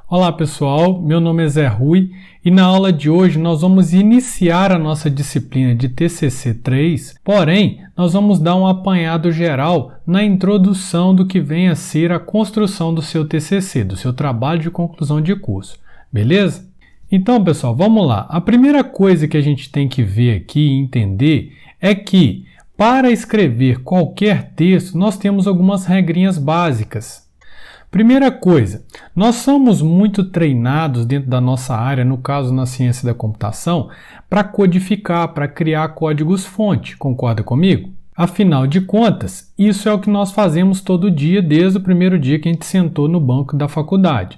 Olá pessoal, meu nome é Zé Rui e na aula de hoje nós vamos iniciar a nossa disciplina de TCC 3, porém nós vamos dar um apanhado geral na introdução do que vem a ser a construção do seu TCC, do seu trabalho de conclusão de curso, beleza? Então pessoal, vamos lá. A primeira coisa que a gente tem que ver aqui e entender é que para escrever qualquer texto nós temos algumas regrinhas básicas. Primeira coisa, nós somos muito treinados dentro da nossa área, no caso na ciência da computação, para codificar, para criar códigos-fonte, concorda comigo? Afinal de contas, isso é o que nós fazemos todo dia, desde o primeiro dia que a gente sentou no banco da faculdade.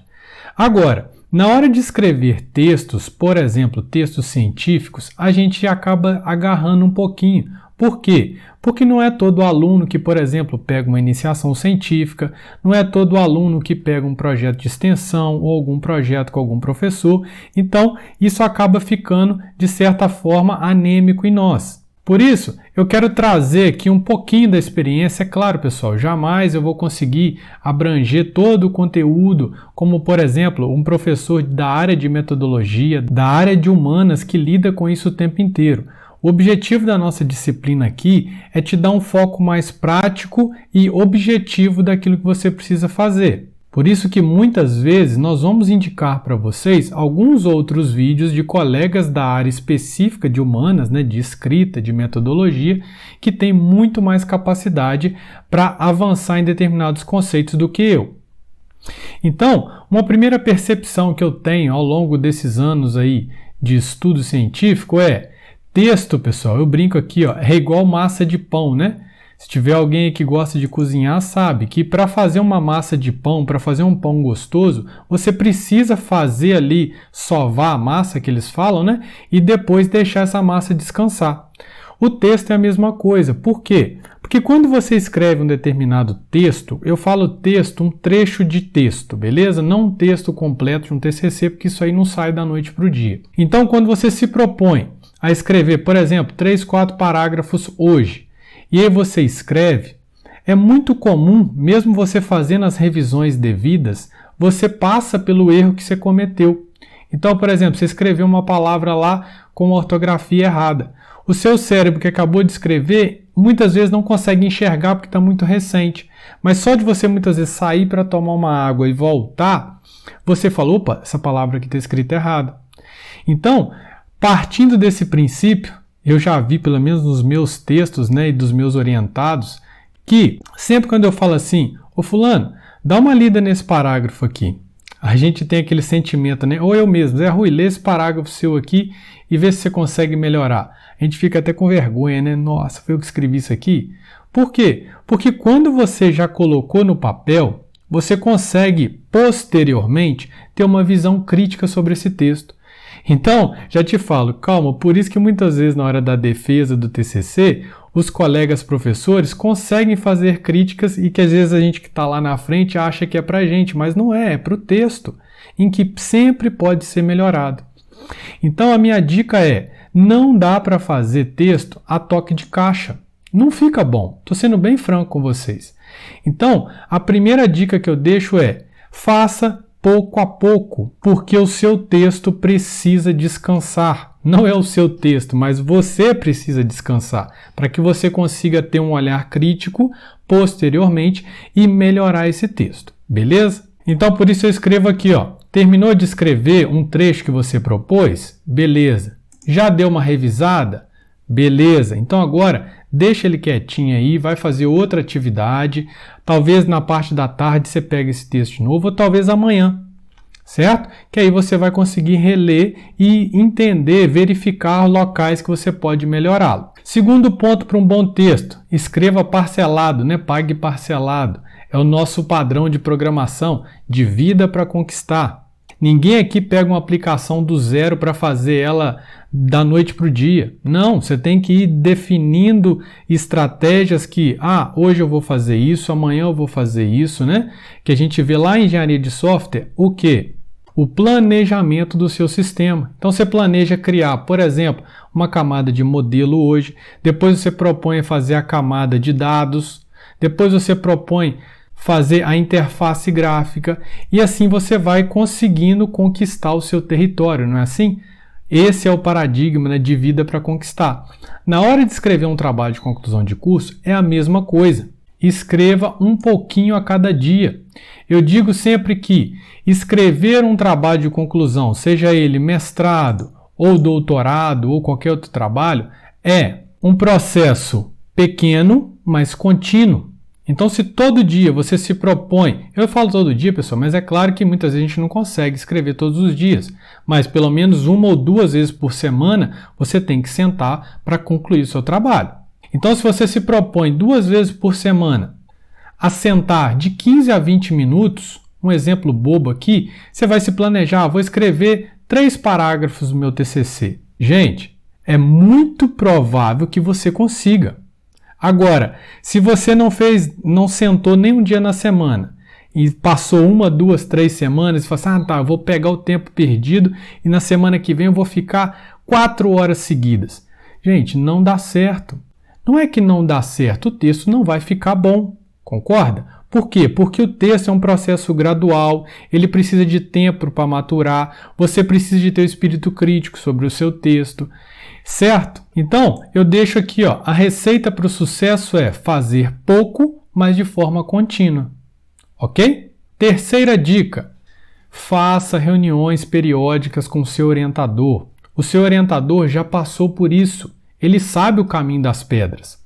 Agora, na hora de escrever textos, por exemplo, textos científicos, a gente acaba agarrando um pouquinho. Por quê? Porque não é todo aluno que, por exemplo, pega uma iniciação científica, não é todo aluno que pega um projeto de extensão ou algum projeto com algum professor, então isso acaba ficando, de certa forma, anêmico em nós. Por isso, eu quero trazer aqui um pouquinho da experiência. É claro, pessoal, jamais eu vou conseguir abranger todo o conteúdo, como, por exemplo, um professor da área de metodologia, da área de humanas que lida com isso o tempo inteiro. O objetivo da nossa disciplina aqui é te dar um foco mais prático e objetivo daquilo que você precisa fazer. Por isso que muitas vezes nós vamos indicar para vocês alguns outros vídeos de colegas da área específica de humanas, de escrita, de metodologia, que tem muito mais capacidade para avançar em determinados conceitos do que eu. Então, uma primeira percepção que eu tenho ao longo desses anos aí de estudo científico é: texto, pessoal, eu brinco aqui, é igual massa de pão, né? Se tiver alguém que gosta de cozinhar, sabe que para fazer uma massa de pão, para fazer um pão gostoso, você precisa fazer ali, sovar a massa que eles falam, né? E depois deixar essa massa descansar. O texto é a mesma coisa. Por quê? Porque quando você escreve um determinado texto, eu falo texto, um trecho de texto, beleza? Não um texto completo de um TCC, porque isso aí não sai da noite para o dia. Então, quando você se propõe a escrever, por exemplo, 3, 4 parágrafos hoje, e aí você escreve, é muito comum, mesmo você fazendo as revisões devidas, você passa pelo erro que você cometeu. Então, por exemplo, você escreveu uma palavra lá com ortografia errada. O seu cérebro que acabou de escrever, muitas vezes não consegue enxergar porque está muito recente. Mas só de você muitas vezes sair para tomar uma água e voltar, você fala, opa, essa palavra aqui está escrita errada. Então, partindo desse princípio, eu já vi, pelo menos nos meus textos, e dos meus orientados, que sempre quando eu falo assim, ô fulano, dá uma lida nesse parágrafo aqui. A gente tem aquele sentimento, ou eu mesmo, Zé Rui, lê esse parágrafo seu aqui e vê se você consegue melhorar. A gente fica até com vergonha, né? Nossa, foi eu que escrevi isso aqui. Por quê? Porque quando você já colocou no papel, você consegue, posteriormente, ter uma visão crítica sobre esse texto. Então, já te falo, calma, por isso que muitas vezes na hora da defesa do TCC, os colegas professores conseguem fazer críticas e que às vezes a gente que está lá na frente acha que é para a gente, mas não é para o texto, em que sempre pode ser melhorado. Então, a minha dica é, não dá para fazer texto a toque de caixa. Não fica bom, estou sendo bem franco com vocês. Então, a primeira dica que eu deixo é, faça pouco a pouco, porque o seu texto precisa descansar. Não é o seu texto, mas você precisa descansar, para que você consiga ter um olhar crítico posteriormente e melhorar esse texto, beleza? Então, por isso eu escrevo aqui, terminou de escrever um trecho que você propôs? Beleza. Já deu uma revisada? Beleza. Então agora, deixa ele quietinho aí, vai fazer outra atividade. Talvez na parte da tarde você pegue esse texto de novo, ou talvez amanhã, certo? Que aí você vai conseguir reler e entender, verificar locais que você pode melhorá-lo. Segundo ponto para um bom texto, escreva parcelado, pague parcelado. É o nosso padrão de programação, de vida para conquistar. Ninguém aqui pega uma aplicação do zero para fazer ela da noite para o dia. Não, você tem que ir definindo estratégias que, hoje eu vou fazer isso, amanhã eu vou fazer isso, Que a gente vê lá em engenharia de software, o quê? O planejamento do seu sistema. Então você planeja criar, por exemplo, uma camada de modelo hoje, depois você propõe fazer a camada de dados, depois você propõe fazer a interface gráfica e assim você vai conseguindo conquistar o seu território, não é assim? Esse é o paradigma, né, de vida para conquistar. Na hora de escrever um trabalho de conclusão de curso, é a mesma coisa. Escreva um pouquinho a cada dia. Eu digo sempre que escrever um trabalho de conclusão, seja ele mestrado ou doutorado ou qualquer outro trabalho, é um processo pequeno, mas contínuo. Então, se todo dia você se propõe, eu falo todo dia, pessoal, mas é claro que muitas vezes a gente não consegue escrever todos os dias, mas pelo menos 1 ou 2 vezes por semana você tem que sentar para concluir o seu trabalho. Então, se você se propõe 2 vezes por semana a sentar de 15 a 20 minutos, um exemplo bobo aqui, você vai se planejar, vou escrever 3 parágrafos do meu TCC. Gente, é muito provável que você consiga. Agora, se você não sentou nem um dia na semana e passou 1, 2, 3 semanas e falou assim, eu vou pegar o tempo perdido e na semana que vem eu vou ficar 4 horas seguidas. Gente, não dá certo. Não é que não dá certo, o texto não vai ficar bom, concorda? Por quê? Porque o texto é um processo gradual, ele precisa de tempo para maturar, você precisa de ter o espírito crítico sobre o seu texto. Certo? Então, eu deixo aqui, a receita para o sucesso é fazer pouco, mas de forma contínua. Ok? Terceira dica, faça reuniões periódicas com o seu orientador. O seu orientador já passou por isso, ele sabe o caminho das pedras.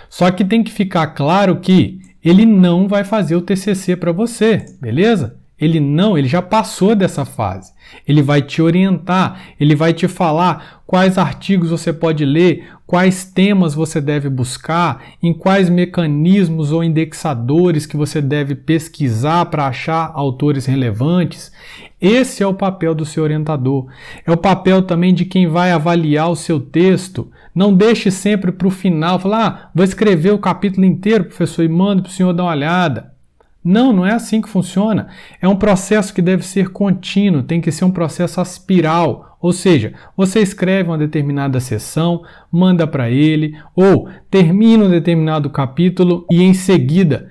Só que tem que ficar claro que ele não vai fazer o TCC para você, beleza? Ele já passou dessa fase. Ele vai te orientar, ele vai te falar quais artigos você pode ler, quais temas você deve buscar, em quais mecanismos ou indexadores que você deve pesquisar para achar autores relevantes. Esse é o papel do seu orientador. É o papel também de quem vai avaliar o seu texto. Não deixe sempre para o final, falar, vou escrever o capítulo inteiro, professor, e mando para o senhor dar uma olhada. Não é assim que funciona. É um processo que deve ser contínuo, tem que ser um processo aspiral. Ou seja, você escreve uma determinada seção, manda para ele, ou termina um determinado capítulo e em seguida,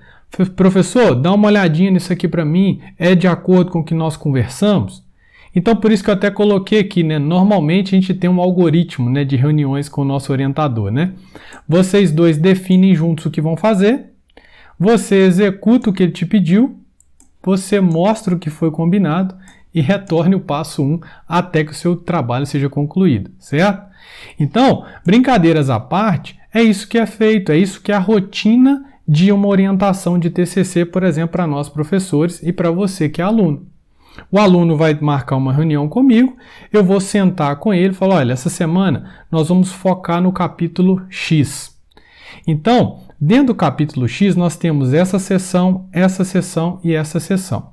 professor, dá uma olhadinha nisso aqui para mim, é de acordo com o que nós conversamos? Então, por isso que eu até coloquei aqui, né? Normalmente a gente tem um algoritmo, né, de reuniões com o nosso orientador, né? Vocês dois definem juntos o que vão fazer, você executa o que ele te pediu, você mostra o que foi combinado e retorne o passo 1 até que o seu trabalho seja concluído, certo? Então, brincadeiras à parte, é isso que é feito, é isso que é a rotina de uma orientação de TCC, por exemplo, para nós professores e para você que é aluno. O aluno vai marcar uma reunião comigo, eu vou sentar com ele e falar, olha, essa semana nós vamos focar no capítulo X. Então, dentro do capítulo X, nós temos essa sessão e essa sessão.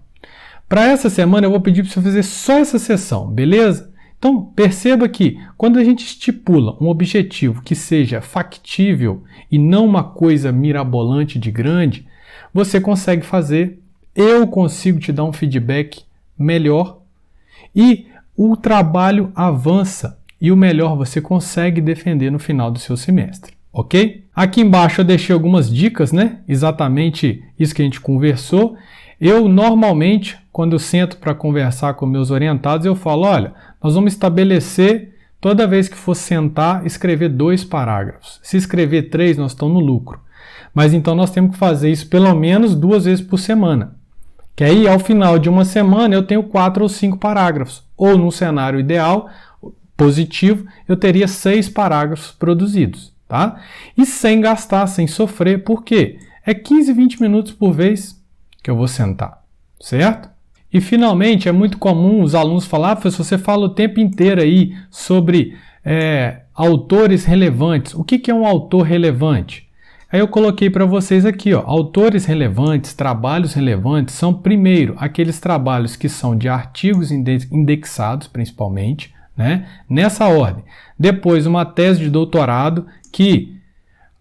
Para essa semana, eu vou pedir para você fazer só essa sessão, beleza? Então, perceba que quando a gente estipula um objetivo que seja factível e não uma coisa mirabolante de grande, você consegue fazer, eu consigo te dar um feedback melhor e o trabalho avança e o melhor você consegue defender no final do seu semestre. Ok? Aqui embaixo eu deixei algumas dicas, né? Exatamente isso que a gente conversou. Eu normalmente, quando eu sento para conversar com meus orientados, eu falo, olha, nós vamos estabelecer, toda vez que for sentar, escrever 2 parágrafos. Se escrever 3, nós estamos no lucro. Mas então nós temos que fazer isso pelo menos 2 vezes por semana. Que aí, ao final de uma semana, eu tenho 4 ou 5 parágrafos. Ou, num cenário ideal, positivo, eu teria 6 parágrafos produzidos. Tá? E sem gastar, sem sofrer, por quê? É 15, 20 minutos por vez que eu vou sentar, certo? E finalmente, é muito comum os alunos falar, professor, você fala o tempo inteiro aí sobre autores relevantes. O que é um autor relevante? Aí eu coloquei para vocês aqui, autores relevantes, trabalhos relevantes, são primeiro aqueles trabalhos que são de artigos indexados, principalmente, né? Nessa ordem. Depois, uma tese de doutorado que,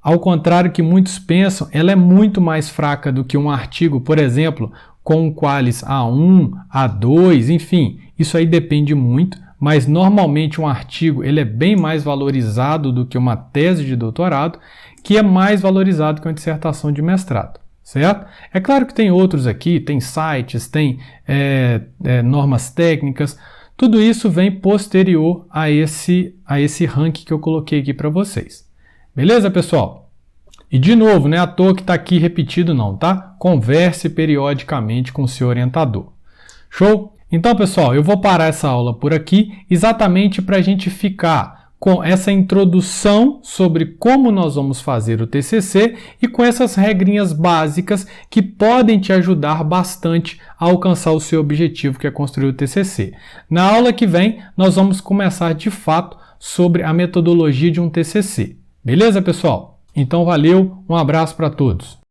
ao contrário que muitos pensam, ela é muito mais fraca do que um artigo, por exemplo, com o Qualis A1, A2, enfim, isso aí depende muito, mas normalmente um artigo ele é bem mais valorizado do que uma tese de doutorado, que é mais valorizado que uma dissertação de mestrado, certo? É claro que tem outros aqui, tem sites, tem normas técnicas, tudo isso vem posterior a esse ranking que eu coloquei aqui para vocês. Beleza, pessoal? E de novo, não é à toa que está aqui repetido não, tá? Converse periodicamente com o seu orientador. Show? Então, pessoal, eu vou parar essa aula por aqui exatamente para a gente ficar com essa introdução sobre como nós vamos fazer o TCC e com essas regrinhas básicas que podem te ajudar bastante a alcançar o seu objetivo, que é construir o TCC. Na aula que vem, nós vamos começar de fato sobre a metodologia de um TCC. Beleza, pessoal? Então, valeu, um abraço para todos.